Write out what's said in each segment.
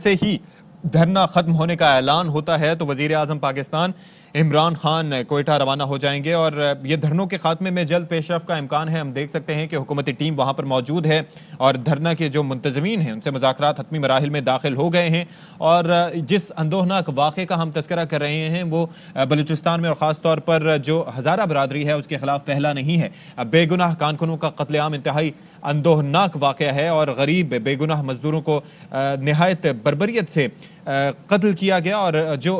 जैसे ही धरना खत्म होने का ऐलान होता है तो वजीर आजम पाकिस्तान इमरान खान कोयटा रवाना हो जाएंगे और ये धरनों के खात्मे में जल्द पेशरफ का इम्कान है। हम देख सकते हैं कि हुकूमती टीम वहाँ पर मौजूद है और धरना के जो मुंतजमीन हैं उनसे मुज़ाकरात हतमी मराहिल में दाखिल हो गए हैं। और जिस अंदोहनाक वाक़े का हम तस्करा कर रहे हैं वो बलूचिस्तान में और ख़ास तौर पर जो हज़ारा बरादरी है उसके खिलाफ पहला नहीं है। बेगुनाह कारकुनों का कत्लेआम इंतहाई अंदोहनाक वाक़या है और गरीब बेगुनाह मजदूरों को नहायत बर्बरियत से कत्ल किया गया। और जो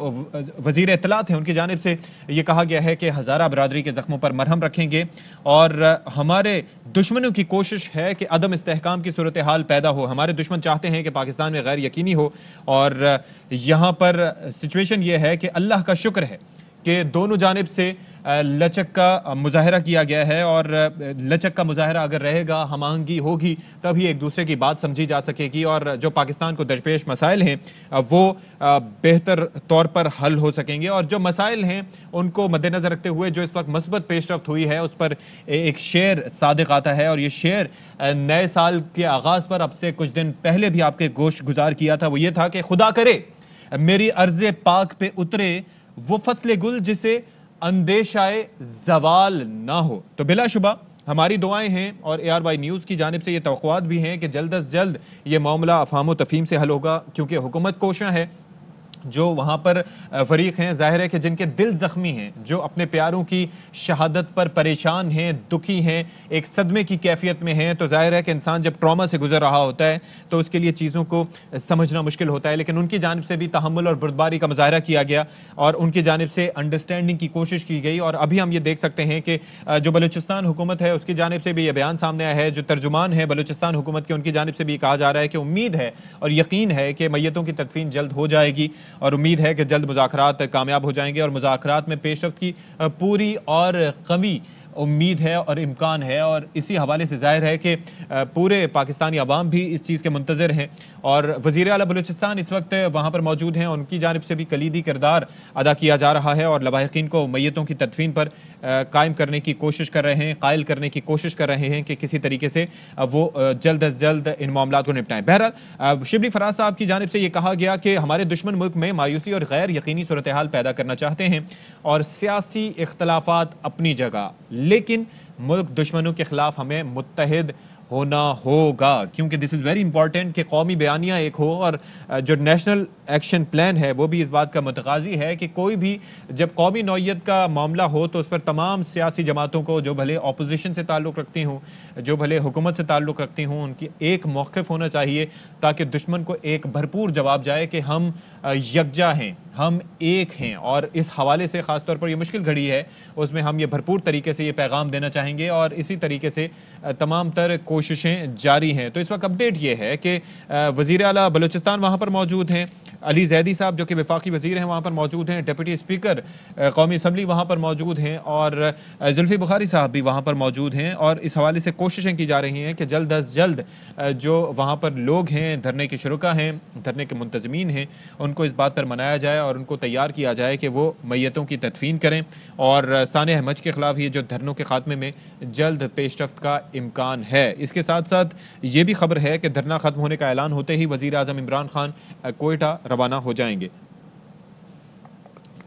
वज़ीर इत्तलात हैं उनकी जानिब से ये कहा गया है कि हज़ारा बरादरी के ज़ख्मों पर मरहम रखेंगे और हमारे दुश्मनों की कोशिश है कि अदम इस्तेहकाम की सूरत हाल पैदा हो। हमारे दुश्मन चाहते हैं कि पाकिस्तान में गैर यकीनी हो और यहाँ पर सिचुएशन ये है कि अल्लाह का शुक्र है कि दोनों जानिब से लचक का मुजाहरा किया गया है और लचक का मुजाहरा अगर रहेगा, हमांगी होगी, तभी एक दूसरे की बात समझी जा सकेगी और जो पाकिस्तान को दरपेश मसाइल हैं वो बेहतर तौर पर हल हो सकेंगे। और जो मसाइल हैं उनको मद्देनज़र रखते हुए जो इस वक्त मस्बत पेशरफ्त हुई है उस पर एक शेर सादिक आता है और ये शेर नए साल के आगाज़ पर अब से कुछ दिन पहले भी आपके गोश गुजार किया था। वो ये था कि खुदा करे मेरी अर्ज़े पाक पे उतरे वो फसले गुल जिसे अंदेशाए जवाल ना हो। तो बिलाशुबा हमारी दुआएं हैं और ARY न्यूज़ की जानिब से ये तवक्कुआत भी हैं कि जल्द अज जल्द ये मामला अफ़हाम व तफ़हीम से हल होगा, क्योंकि हुकूमत कोशिश है जो वहाँ पर फरीक हैं ज़ाहिर है कि जिनके दिल ज़ख्मी हैं, जो अपने प्यारों की शहादत पर परेशान हैं, दुखी हैं, एक सदमे की कैफियत में हैं, तो ज़ाहिर है कि इंसान जब ट्रॉमा से गुजर रहा होता है तो उसके लिए चीज़ों को समझना मुश्किल होता है। लेकिन उनकी जानिब से भी तहम्मुल और बुर्दबारी का मुजाहरा किया गया और उनकी जानिब से अंडरस्टैंडिंग की कोशिश की गई। और अभी हम ये देख सकते हैं कि जो बलूचिस्तान हुकूमत है उसकी जानिब से भी ये बयान सामने आया है। जो तर्जुमान है बलूचिस्तान हुकूमत के उनकी जानिब से भी कहा जा रहा है कि उम्मीद है और यकीन है कि मैयतों की तदफीन जल्द हो जाएगी और उम्मीद है कि जल्द मुज़ाकरात कामयाब हो जाएंगे और मुज़ाकरात में पेशरफ्त की पूरी और कवी उम्मीद है और इम्कान है। और इसी हवाले से ज़ाहिर है कि पूरे पाकिस्तानी अवाम भी इस चीज़ के मुंतज़र हैं और वज़ीर आला बलूचिस्तान इस वक्त वहाँ पर मौजूद हैं। उनकी जानिब से भी कलीदी किरदार अदा किया जा रहा है और लवाहिकीन को मैयतों की तदफीन पर कायम करने की कोशिश कर रहे हैं, कायल करने की कोशिश कर रहे हैं कि किसी तरीके से वो जल्द अज जल्द इन मामलों को निपटाएं। बहरहाल शिबली फराज साहब की जानिब से ये कहा गया कि हमारे दुश्मन मुल्क में मायूसी और गैर यकीनी सूरत हाल पैदा करना चाहते हैं और सियासी इख्तलाफात अपनी जगह, लेकिन मुल्क दुश्मनों के खिलाफ हमें मुत्तहिद होना होगा, क्योंकि दिस इज़ वेरी इंपॉर्टेंट कि कौमी बयानिया एक हो और जो नेशनल एक्शन प्लान है वो भी इस बात का मुतकाज़ी है कि कोई भी जब कौमी नौइयत का मामला हो तो उस पर तमाम सियासी जमातों को, जो भले अपोजिशन से ताल्लुक़ रखती हूँ, जो भले हुकूमत से ताल्लुक़ रखती हूँ, उनकी एक मौक़िफ़ होना चाहिए ताकि दुश्मन को एक भरपूर जवाब जाए कि हम यकजा हैं, हम एक हैं। और इस हवाले से ख़ास तौर पर ये मुश्किल घड़ी है उसमें हम ये भरपूर तरीके से ये पैगाम देना चाहेंगे और इसी तरीके से तमाम तर कोशिशें जारी हैं। तो इस वक्त अपडेट ये है कि वज़ीर आला बलूचिस्तान वहाँ पर मौजूद हैं, अली जैदी साहब जो कि वफाकी वज़ीर हैं वहाँ पर मौजूद हैं, डिप्टी स्पीकर कौमी असम्बली वहाँ पर मौजूद हैं और जुल्फ़ी बुखारी साहब भी वहाँ पर मौजूद हैं। और इस हवाले से कोशिशें की जा रही हैं कि जल्द अज जल्द जो वहाँ पर लोग हैं, धरने के शुरुका हैं, धरने के मुंतज़मीन हैं, उनको इस बात पर मनाया जाए और उनको तैयार किया जाए कि वो मैयतों की तदफीन करें और साने अहमद के ख़िलाफ़ ये जो धरनों के खात्मे में जल्द पेशरफ्त का इम्कान है। इसके साथ साथ ये भी खबर है कि धरना ख़त्म होने का ऐलान होते ही वज़ीर आज़म इमरान खान कोयटा रवाना हो जाएंगे।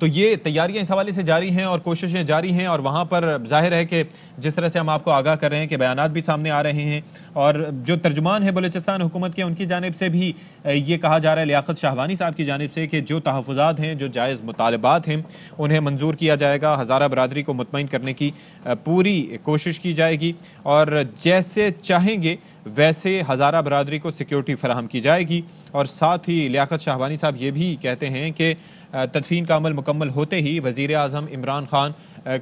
तो ये तैयारियां इस हवाले से जारी हैं और कोशिशें जारी हैं और वहाँ पर जाहिर है कि जिस तरह से हम आपको आगाह कर रहे हैं कि बयानात भी सामने आ रहे हैं और जो तर्जुमान है बलूचिस्तान हुकूमत के उनकी जानिब से भी ये कहा जा रहा है, लियाकत शाहवानी साहब की जानिब से, कि जो तहफ़्फ़ुज़ात हैं, जो जायज़ मुतालबात हैं उन्हें मंजूर किया जाएगा, हज़ारा बरादरी को मुतमईन करने की पूरी कोशिश की जाएगी और जैसे चाहेंगे वैसे हज़ारा बरादरी को सिक्योरिटी फराहम की जाएगी। और साथ ही लियाकत शाहवानी साहब ये भी कहते हैं कि तदफीन का अमल मुकम्मल होते ही वज़ीर आज़म इमरान खान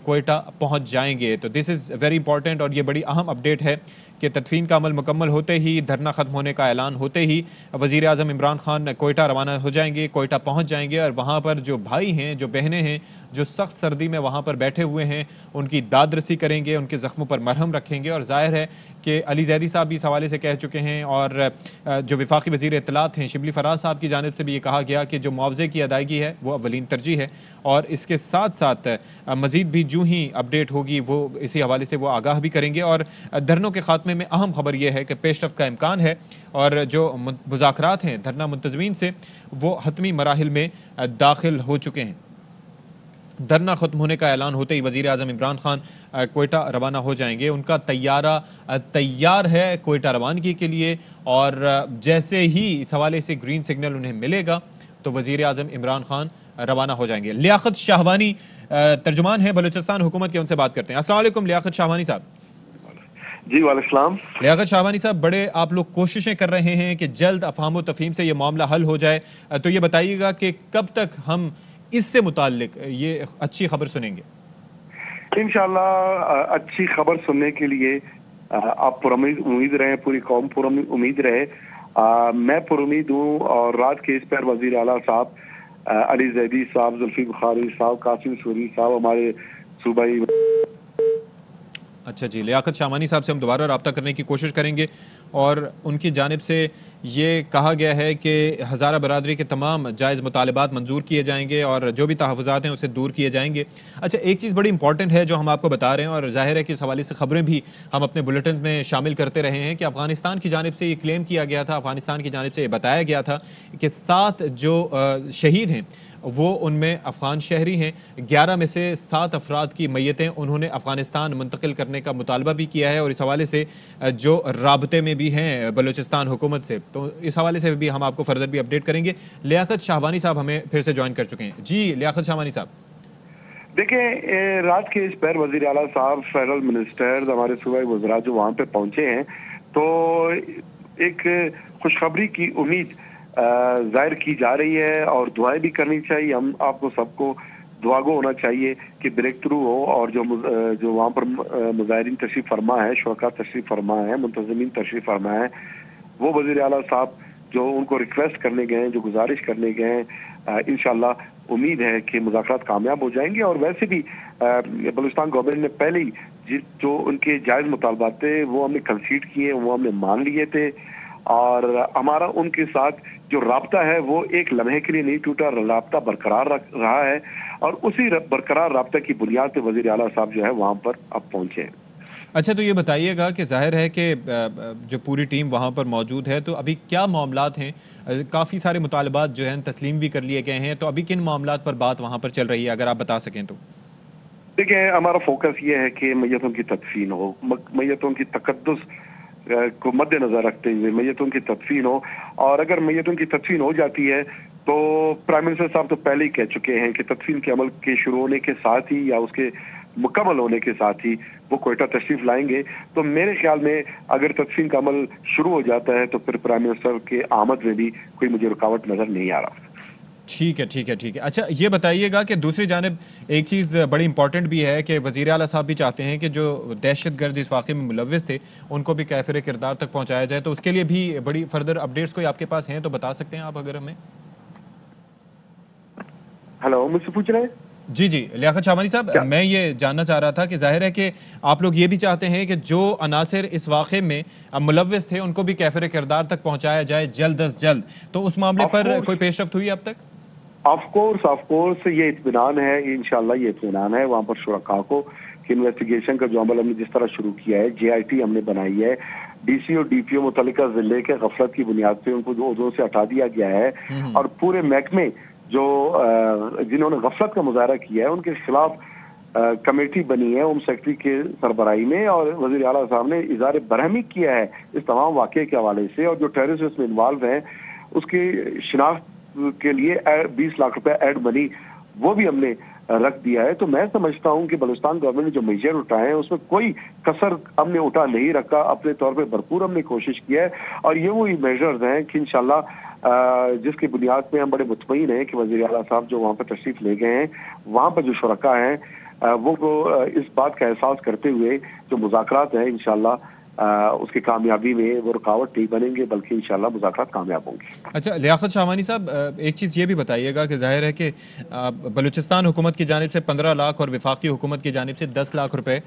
कोयटा पहुँच जाएंगे। तो दिस इज़ वेरी इंपॉर्टेंट और ये बड़ी अहम अपडेट है कि तदफीन का अमल मुकम्मल होते ही, धरना ख़त्म होने का ऐलान होते ही वज़ीर आज़म इमरान खान कोयटा रवाना हो जाएंगे, कोयटा पहुँच जाएंगे और वहाँ पर जो भाई हैं, जो बहनें हैं, जो सख्त सर्दी में वहाँ पर बैठे हुए हैं, उनकी दाद रसी करेंगे, उनके ज़ख्मों पर मरहम रखेंगे। और ज़ाहिर है कि अली जैदी साहब भी इस हवाले से कह चुके हैं और जो वफाकी वज़ीर इत्तलात हैं शिबली फराज साहब की जानिब से भी ये कहा गया कि जो मुआवजे की अदायगी है वो अवलीन तरजीह है और इसके साथ साथ मज़ीद मजीद भी जो ही अपडेट होगी वो इसी हवाले से वो आगाह भी करेंगे। और धरनों के खात्मे में अहम खबर यह है कि पेशरफ का इम्कान है और जो मुज़ाकरात हैं धरना मुंतज़मीन से वो हतमी मराहिल में दाखिल हो चुके हैं। धरना ख़त्म होने का ऐलान होते ही वज़ीर आज़म इमरान खान कोयटा रवाना हो जाएंगे। उनका तैयारा तैयार है कोयटा रवानगी के लिए, और जैसे ही इस हवाले से ग्रीन सिग्नल उन्हें मिलेगा तो वज़ीर आज़म इमरान खान रवाना हो जाएंगे। लियाकत शाहवानी तर्जुमान है बलूचिस्तान हुकूमत के, उनसे बात करते हैं। अस्सलाम वालेकुम लियाकत शाहवानी साहब। जी वालेकुम। लियाकत शाहवानी साहब, बड़े आप लोग कोशिशें कर रहे हैं कि जल्द अफहाम तफहीम से ये मामला हल हो जाए, तो ये बताइएगा कि कब तक हम इससे मुताल्लिक ये अच्छी खबर सुनेंगे? इंशाअल्लाह अच्छी खबर सुनने के लिए आप पुरुम्मीद रहे, पूरी कौम पुरुम्मीद रहे। मैं पुरुम्मीद हूँ और रात के इस पर वज़ीर आला साहब अली ज़ैदी साहब, जुल्फी बुखारी साहब, कासिम सूरी साहब, हमारे सूबाई। अच्छा जी, लियाकत शाहवानी साहब से हम दोबारा रब्ता करने की कोशिश करेंगे और उनकी जानिब से ये कहा गया है कि हज़ारा बरादरी के तमाम जायज़ मुतालबात मंजूर किए जाएंगे और जो भी तहफ़्फ़ुज़ात हैं उसे दूर किए जाएंगे। अच्छा, एक चीज़ बड़ी इंपॉर्टेंट है जो हम आपको बता रहे हैं और ज़ाहिर है कि इस हवाले से ख़बरें भी हम अपने बुलेटिन में शामिल करते रहे हैं कि अफ़गानिस्तान की जानिब से ये क्लेम किया गया था, अफ़गानिस्तान की जानिब से ये बताया गया था कि 7 जो शहीद हैं वो उनमें अफ़गान शहरी हैं। 11 में से 7 अफराद की मैयतें उन्होंने अफ़गानिस्तान मुंतकिल करने का मुतालबा भी किया है और इस हवाले से जो राबते में भी हैं बलूचिस्तान हुकूमत से, तो इस हवाले से भी हम आपको फर्दर भी अपडेट करेंगे। लियाकत शाहवानी साहब हमें फिर से ज्वाइन कर चुके हैं। जी लियाकत शाहवानी साहब। देखिए, रात के इस पर वज़ीर आला साहब, फेडरल मिनिस्टर्स, हमारे सूबाई वज़रा जो वहाँ पे पहुँचे हैं, तो एक खुशखबरी की उम्मीद जाहिर की जा रही है और दुआएं भी करनी चाहिए। हम आपको सबको दुआगो होना चाहिए कि ब्रेक थ्रू हो और जो वहाँ पर मुजाहिरीन तशरीफ फरमा है, शुरका तशरीफ फरमा है, मुंतज़मीन तशरीफ फरमा है, वो वज़ीर आला साहब जो उनको रिक्वेस्ट करने गए हैं, जो गुजारिश करने गए हैं, इंशाल्लाह उम्मीद है कि मुज़ाकरात कामयाब हो जाएंगे। और वैसे भी बलूचिस्तान गवर्नमेंट ने पहले ही जो उनके जायज़ मुतालबात थे वो हमने कंसीड किए, वो हमने मान लिए थे और हमारा उनके साथ जो राब्ता है वो एक लम्हे के लिए नहीं टूटा, राब्ता बरकरार रहा है और उसी बरकरार राब्ता की बुनियाद पे वज़ीर आला साहब जो है वहाँ पर अब पहुँचे हैं। अच्छा, तो ये बताइएगा कि ज़ाहिर है कि जो पूरी टीम वहाँ पर मौजूद है, तो अभी क्या मामलात हैं? काफ़ी सारे मुतालबात जो हैं तस्लीम भी कर लिए गए हैं, तो अभी किन मामलात पर बात वहाँ पर चल रही है, अगर आप बता सकें तो? देखिए, हमारा फोकस ये है कि मैयतों की तदफीन हो, मैयतों की तकद्दुस को मद्देनजर रखते हुए मैयतों की तदफीन हो। और अगर मैयतों की तदफीन हो जाती है तो प्राइम मिनिस्टर साहब तो पहले ही कह चुके हैं कि तदफीन के अमल के शुरू होने के साथ ही या उसके मुकम्मल होने के साथ ही वो कोयटा तशरीफ लाएंगे। तो मेरे ख्याल में अगर तदफीन का अमल शुरू हो जाता है तो फिर प्राइम मिनिस्टर के आमद में भी कोई मुझे रुकावट नजर नहीं आ रहा। ठीक है, ठीक है, ठीक है। अच्छा, ये बताइएगा कि दूसरी जानिब एक चीज़ बड़ी इंपॉर्टेंट भी है कि वज़ीर आला साहब भी चाहते हैं कि जो दहशतगर्द इस वाक़े में मुलव्विस थे उनको भी कैफ़िर किरदार तक पहुँचाया जाए, तो उसके लिए भी बड़ी फर्दर अपडेट्स कोई आपके पास हैं तो बता सकते हैं आप अगर हमें? हेलो, मुझसे पूछ रहे हैं? जी जी, लियाकत शाहवानी साहब, मैं ये जानना चाह रहा था कि जाहिर है कि आप लोग ये भी चाहते हैं कि जो अनासिर इस वाक़े में मुलव्विस थे उनको भी कैफ़िर किरदार तक पहुँचाया जाए जल्द अज़ जल्द, तो उस मामले पर कोई पेशरफ्त हुई अब तक? ऑफ कोर्स ये इत्मीनान है, इंशाल्लाह ये इत्मीनान है वहाँ पर शुरका को कि इन्वेस्टिगेशन का जो अमल हमने जिस तरह शुरू किया है, JIT हमने बनाई है, DC और DPO मुतल्लिका जिले के गफलत की बुनियाद पे उनको ओहदों से हटा दिया गया है और पूरे महकमे जो जिन्होंने गफलत का मुजाहरा किया है उनके खिलाफ कमेटी बनी है होम सेक्रेटरी के सरबराही में और वज़ीर आला साहब ने इज़हार बरहमी किया है इस तमाम वाक़े के हवाले से। और जो टेररिस्ट इसमें इन्वॉल्व हैं उसकी शिनाख्त के लिए 20 लाख रुपए एड मनी वो भी हमने रख दिया है। तो मैं समझता हूं कि बलूचिस्तान गवर्नमेंट ने जो मेजर उठाए हैं उसमें कोई कसर हमने उठा नहीं रखा, अपने तौर पे भरपूर हमने कोशिश की है और ये वही मेजर्स हैं कि इंशाल्लाह जिसकी बुनियाद पे हम बड़े मुतमईन हैं कि वज़ीर आला साहब जो वहाँ पर तशरीफ ले गए हैं वहाँ पर जो शुरका हैं वो इस बात का एहसास करते हुए जो मुज़ाकरात हैं इंशाल्लाह उसकी कामयाबी में वो रुकावट नहीं बनेंगे, बल्कि इंशाल्लाह मुज़ाकरात कामयाब होंगे। अच्छा, लियाकत शाहवानी साहब, एक चीज़ ये भी बताइएगा कि ज़ाहिर है कि बलूचिस्तान हुकूमत की जानिब से 15 लाख और वफाकी हुकूमत की जानिब से 10 लाख रुपए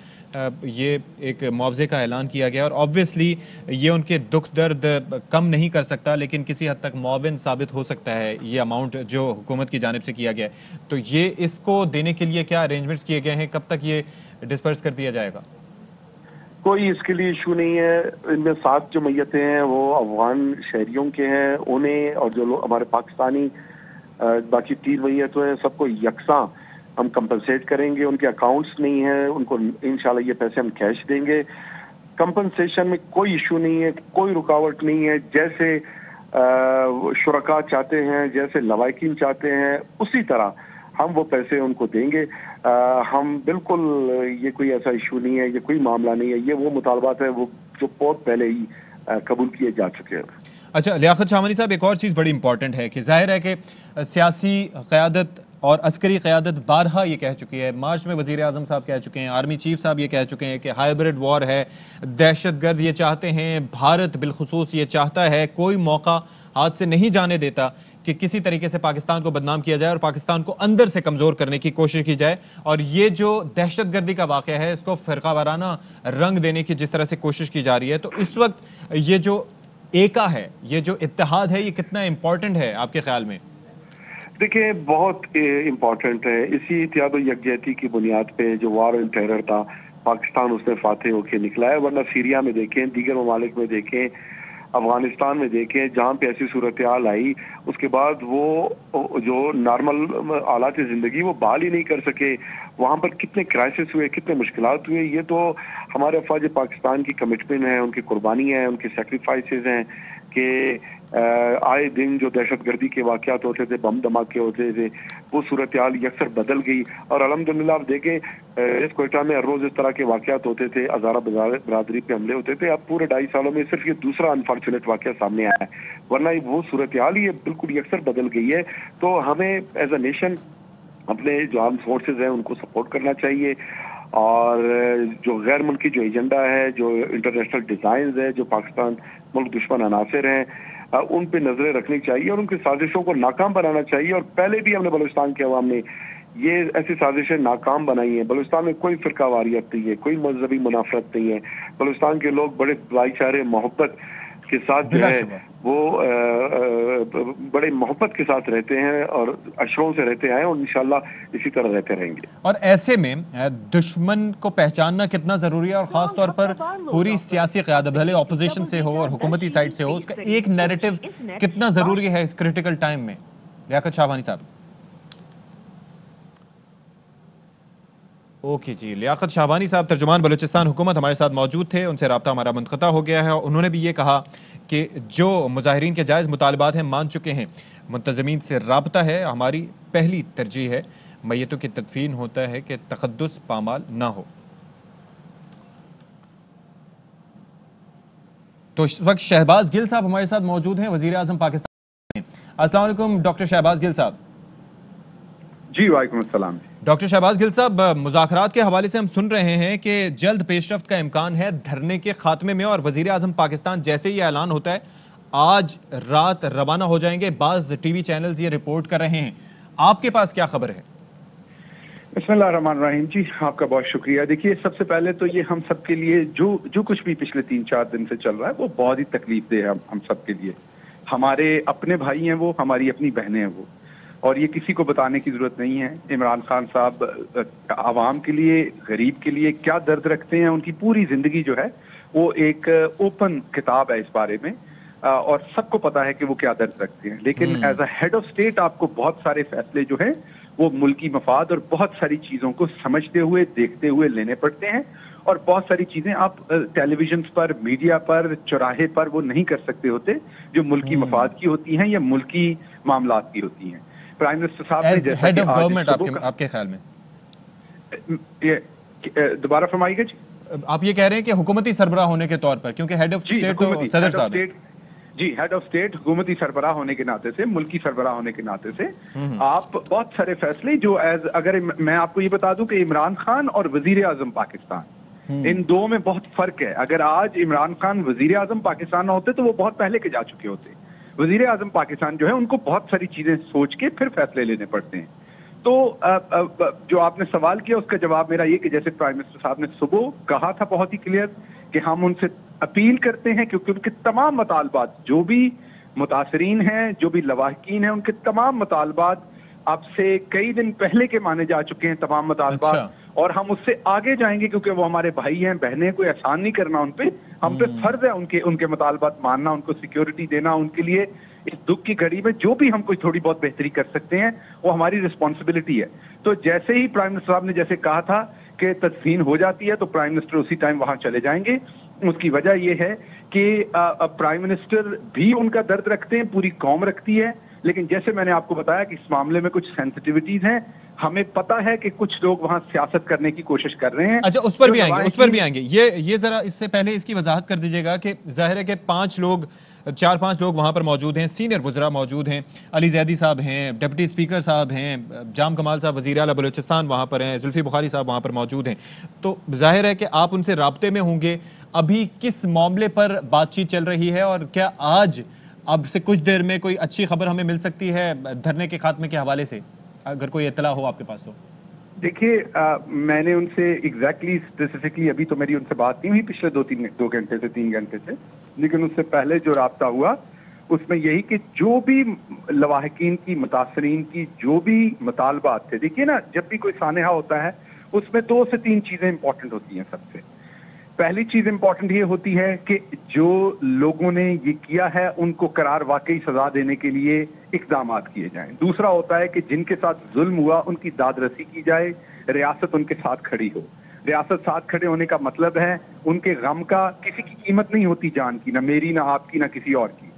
ये एक मुआवजे का ऐलान किया गया, और ऑब्वियसली ये उनके दुख दर्द कम नहीं कर सकता, लेकिन किसी हद तक मुआविन साबित हो सकता है ये अमाउंट जो हुकूमत की जानिब से किया गया है। तो ये इसको देने के लिए क्या अरेंजमेंट्स किए गए हैं, कब तक ये डिस्पर्स कर दिया जाएगा? कोई इसके लिए इशू नहीं है। इनमें 7 जो मैयतें हैं वो अफगान शहरियों के हैं, उन्हें और जो लोग हमारे पाकिस्तानी बाकी 3 मैयतें हैं सबको यकसा हम कंपनसेट करेंगे। उनके अकाउंट्स नहीं है, उनको इंशाल्लाह ये पैसे हम कैश देंगे। कंपनसेशन में कोई इशू नहीं है, कोई रुकावट नहीं है। जैसे शुरका चाहते हैं, जैसे लवाकिन चाहते हैं, उसी तरह हम वो पैसे उनको देंगे। हम बिल्कुल, ये कोई ऐसा इशू नहीं है, ये कोई मामला नहीं है, ये वो मुतालबात है वो जो बहुत पहले ही कबूल किए जा चुके हैं। अच्छा, लियाकत शाहवानी साहब, एक और चीज़ बड़ी इंपॉर्टेंट है कि जाहिर है कि सियासी क़यादत और अस्करी क़यादत बारहा ये कह चुकी है, मार्च में वज़ीर आज़म साहब कह चुके हैं, आर्मी चीफ साहब ये कह चुके हैं कि हाइब्रिड वॉर है, दहशतगर्द ये चाहते हैं, भारत बिलखुसूस ये चाहता है, कोई मौका हाथ से नहीं जाने देता कि किसी तरीके से पाकिस्तान को बदनाम किया जाए और पाकिस्तान को अंदर से कमज़ोर करने की कोशिश की जाए। और ये जो दहशतगर्दी का वाक़या है, इसको फ़िरक़ावाराना रंग देने की जिस तरह से कोशिश की जा रही है, तो इस वक्त ये जो एका है, ये जो इत्तेहाद है, ये कितना इंपॉर्टेंट है आपके ख्याल में? देखिए, बहुत इम्पोर्टेंट है। इसी इत्तेहाद और यकजहती की बुनियाद पे जो वार ऑन टेरर था, पाकिस्तान उसमें फातेह होकर निकला है। वरना सीरिया में देखें, दीगर ममालिक में देखें, अफगानिस्तान में देखें, जहाँ पे ऐसी सूरत हाल आई, उसके बाद वो जो नॉर्मल हालात ज़िंदगी वो बहाल ही नहीं कर सके। वहाँ पर कितने क्राइसिस हुए, कितने मुश्किलात हुए, ये तो हमारे अफवाज पाकिस्तान की कमिटमेंट है, उनकी कुर्बानी है, उनके सेक्रीफाइसेस हैं कि आए दिन जो दहशतगर्दी के वाक़यात होते थे, बम धमाके होते थे, वो सूरत हाल यकसर बदल गई। और अल्हम्दुलिल्लाह आप देखें, इस कोयटा में हर रोज़ इस तरह के वाक़यात होते थे, हज़ारा बरादरी पे हमले होते थे। अब पूरे 2.5 सालों में सिर्फ ये दूसरा अनफॉर्चुनेट वाक़या सामने आया है, वरना वो सूरत हाल ही बिल्कुल यकसर बदल गई है। तो हमें एज अ नेशन अपने जो आर्म फोर्सेज हैं उनको सपोर्ट करना चाहिए, और जो गैर मुल्की जो एजेंडा है, जो इंटरनेशनल डिज़ाइन है, जो पाकिस्तान मुल्क दुश्मन अनासर हैं, उन पे नजरें रखनी चाहिए और उनकी साजिशों को नाकाम बनाना चाहिए। और पहले भी हमने बलूचिस्तान के अवाम ने ये ऐसी साजिशें नाकाम बनाई हैं। बलूचिस्तान में कोई फिरका वारियत नहीं है, कोई मजहबी मुनाफरत नहीं है। बलूचिस्तान के लोग बड़े भाईचारे मोहब्बत के साथ जो है वो बड़े मोहब्बत के साथ रहते हैं और अशरों से रहते आए, और इंशाल्लाह इसी तरह रहते रहेंगे। और ऐसे में दुश्मन को पहचानना कितना ज़रूरी है, और ख़ास तौर पर पूरी सियासी क़यादत, भले ऑपोजिशन से हो और हुकूमती साइड से हो, उसका एक नैरेटिव कितना ज़रूरी है इस क्रिटिकल टाइम में? लियाकत शाहवानी साहब। ओके जी, लियाकत शाहवानी साहब, तर्जुमान बलूचिस्तान हुकूमत, हमारे साथ मौजूद थे। उनसे रब्ता हमारा मुनक़ता हो गया है। उन्होंने भी ये कहा कि जो मुज़ाहिरीन के जायज़ मुतालबात हैं मान चुके हैं, मुंतज़मीन से रब्ता है, हमारी पहली तरजीह है मैयतों की तदफीन होता है कि तक़द्दुस पामाल ना हो। तो इस वक्त शहबाज गिल साहब हमारे साथ मौजूद हैं, वज़ीर आज़म पाकिस्तान। अस्सलाम वालेकुम डॉक्टर शहबाज गिल साहब। जी वालेकुम अस्सलाम। डॉक्टर शहबाज गिल साहब, मुज़ाकरात के हवाले से हम सुन रहे हैं कि जल्द पेशरफ्त का इम्कान है धरने के खात्मे में, और वज़ीर आज़म पाकिस्तान जैसे ही ऐलान होता है आज रात रवाना हो जाएंगे। बाज़ टीवी चैनल्स ये रिपोर्ट कर रहे हैं, आपके पास क्या खबर है? बिस्मिल्लाहिर्रहमानिर्रहीम जी, आपका बहुत शुक्रिया। देखिए, सबसे पहले तो ये हम सब के लिए जो कुछ भी पिछले 3-4 दिन से चल रहा है वो बहुत ही तकलीफ दे है हम सब के लिए। हमारे अपने भाई हैं वो, हमारी अपनी बहनें हैं वो, और ये किसी को बताने की जरूरत नहीं है। इमरान खान साहब आवाम के लिए, गरीब के लिए क्या दर्द रखते हैं, उनकी पूरी जिंदगी जो है वो एक ओपन किताब है इस बारे में, और सबको पता है कि वो क्या दर्द रखते हैं। लेकिन as a head of state आपको बहुत सारे फैसले जो हैं वो मुल्की मफाद और बहुत सारी चीजों को समझते हुए, देखते हुए लेने पड़ते हैं, और बहुत सारी चीजें आप टेलीविजन पर, मीडिया पर, चौराहे पर वो नहीं कर सकते होते जो मुल्की मफाद की होती हैं या मुल्की मामलात की होती हैं। प्राइम मिनिस्टर साहब ने जैसा हेड ऑफ गवर्नमेंट आपके ख्याल में, दोबारा फरमाइएगा जी। आप ये कह रहे हैं कि हुकूमती सरबराह होने के तौर पर, क्योंकि हेड ऑफ स्टेट तो सदर साहब है। जी, हेड ऑफ स्टेट, हुकूमती सरबराह होने के नाते से, मुल्की सरबराह होने के नाते से आप बहुत सारे फैसले जो अगर मैं आपको ये बता दूं कि इमरान खान और वजीर आजम पाकिस्तान इन दो में बहुत फर्क है। अगर आज इमरान खान वजीर आजम पाकिस्तान ना होते तो वो बहुत पहले के जा चुके होते। वजीर आजम पाकिस्तान जो है उनको बहुत सारी चीजें सोच के फिर फैसले लेने पड़ते हैं। तो जो आपने सवाल किया उसका जवाब मेरा ये कि जैसे प्राइम मिनिस्टर साहब ने सुबह कहा था बहुत ही क्लियर कि हम उनसे अपील करते हैं, क्योंकि उनके तमाम मुतालबात, जो भी मुतासरीन हैं, जो भी लवाहकीन हैं, उनके तमाम मुतालबात अब से कई दिन पहले के माने जा चुके हैं तमाम मुतालबात। अच्छा। और हम उससे आगे जाएंगे क्योंकि वो हमारे भाई हैं, बहनें हैं, कोई एहसान नहीं करना उन पे। हम पे फर्ज है उनके मुतालबात मानना, उनको सिक्योरिटी देना, उनके लिए इस दुख की घड़ी में जो भी हम कोई थोड़ी बहुत बेहतरी कर सकते हैं वो हमारी रिस्पॉन्सिबिलिटी है। तो जैसे ही प्राइम मिनिस्टर साहब ने जैसे कहा था कि तदफीन हो जाती है तो प्राइम मिनिस्टर उसी टाइम वहां चले जाएंगे। उसकी वजह यह है कि प्राइम मिनिस्टर भी उनका दर्द रखते हैं, पूरी कौम रखती है, लेकिन जैसे मैंने आपको बताया कि इस मामले में कुछ सेंसिटिविटीज हैं। हमें पता है कि कुछ लोग वहां सियासत करने की कोशिश कर रहे हैं। अच्छा, उस पर भी आएंगे। ये जरा इससे पहले इसकी वजाहत कर दीजिएगा कि जाहिर है कि 4-5 लोग वहां पर मौजूद हैं, सीनियर वज़रा मौजूद हैं, अली जैदी साहब हैं, डिप्टी स्पीकर साहब हैं, जाम कमाल साहब वज़ीर आला बलूचिस्तान वहां पर हैं, जुल्फी बुखारी साहब वहां पर मौजूद हैं। तो जाहिर है कि आप उनसे राब्ते में होंगे। अभी किस मामले पर बातचीत चल रही है और क्या आज अब से कुछ देर में कोई अच्छी खबर हमें मिल सकती है धरने के खात्मे के हवाले से, अगर कोई इत्तला हो आपके पास तो? देखिए, मैंने उनसे एग्जैक्टली स्पेसिफिकली अभी तो मेरी उनसे बात नहीं हुई पिछले 2 घंटे से 3 घंटे से, लेकिन उससे पहले जो राब्ता हुआ उसमें यही कि जो भी लवाहकीन की, मुतासरीन की जो भी मुतालबात थे, देखिए ना, जब भी कोई सानेहा होता है उसमें 2 से 3 चीजें इंपॉर्टेंट होती हैं। सबसे पहली चीज इंपॉर्टेंट ये होती है कि जो लोगों ने ये किया है उनको करार वाकई सजा देने के लिए इकदाम किए जाएं। दूसरा होता है कि जिनके साथ जुल्म हुआ उनकी दादरसी की जाए, रियासत उनके साथ खड़ी हो। रियासत साथ खड़े होने का मतलब है उनके गम का किसी की कीमत नहीं होती, जान की, ना मेरी, ना आपकी, ना किसी और की।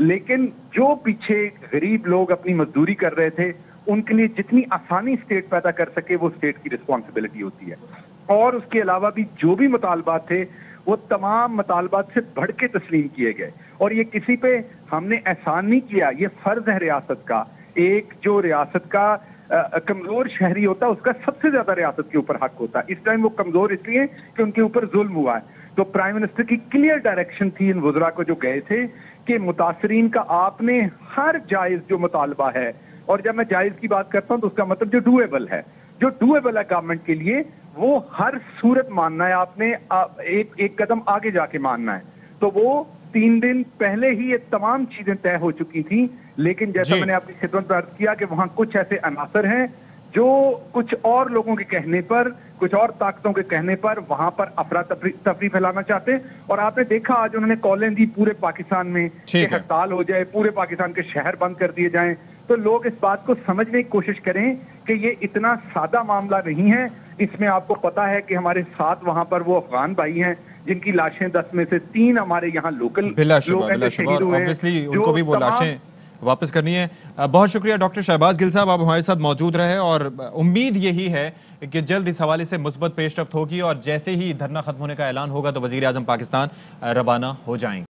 लेकिन जो पीछे गरीब लोग अपनी मजदूरी कर रहे थे उनके लिए जितनी आसानी स्टेट पैदा कर सके वो स्टेट की रिस्पॉन्सिबिलिटी होती है। और उसके अलावा भी जो भी मुतालबात थे वो तमाम मुतालबात से बढ़ के तस्लीम किए गए। और ये किसी पे हमने एहसान नहीं किया, ये फर्ज है रियासत का। एक जो रियासत का कमजोर शहरी होता है उसका सबसे ज्यादा रियासत के ऊपर हक होता है। इस टाइम वो कमजोर इसलिए कि उनके ऊपर जुल्म हुआ है। तो प्राइम मिनिस्टर की क्लियर डायरेक्शन थी इन वज़रा को जो गए थे कि मुतासरीन का आपने हर जायज जो मुतालबा है, और जब मैं जायज की बात करता हूं तो उसका मतलब जो डूएबल है, जो डूएबल है गवर्नमेंट के लिए, वो हर सूरत मानना है आपने, एक कदम आगे जाके मानना है। तो वो 3 दिन पहले ही ये तमाम चीजें तय हो चुकी थी। लेकिन जैसा मैंने अपनी खिदमत में अर्ज किया कि वहां कुछ ऐसे अनासर हैं जो कुछ और लोगों के कहने पर, कुछ और ताकतों के कहने पर वहां पर अफरा तफरी फैलाना चाहते हैं। और आपने देखा आज उन्होंने कॉलें दी पूरे पाकिस्तान में कि हड़ताल हो जाए, पूरे पाकिस्तान के शहर बंद कर दिए जाएं। तो लोग इस बात को समझने की कोशिश करें कि ये इतना सादा मामला नहीं है। इसमें आपको पता है कि हमारे साथ वहां पर वो अफगान भाई हैं जिनकी लाशें 10 में से 3 हमारे यहाँ लोकल लोग हैं, शहीद हुए हैं, उनको भी वो लाशें वापस करनी है। बहुत शुक्रिया डॉक्टर शहबाज गिल साहब, आप हमारे साथ मौजूद रहे और उम्मीद यही है कि जल्द इस हवाले से मुस्बत पेशरफ्त होगी और जैसे ही धरना खत्म होने का ऐलान होगा तो वजीर आजम पाकिस्तान रवाना हो जाएंगे।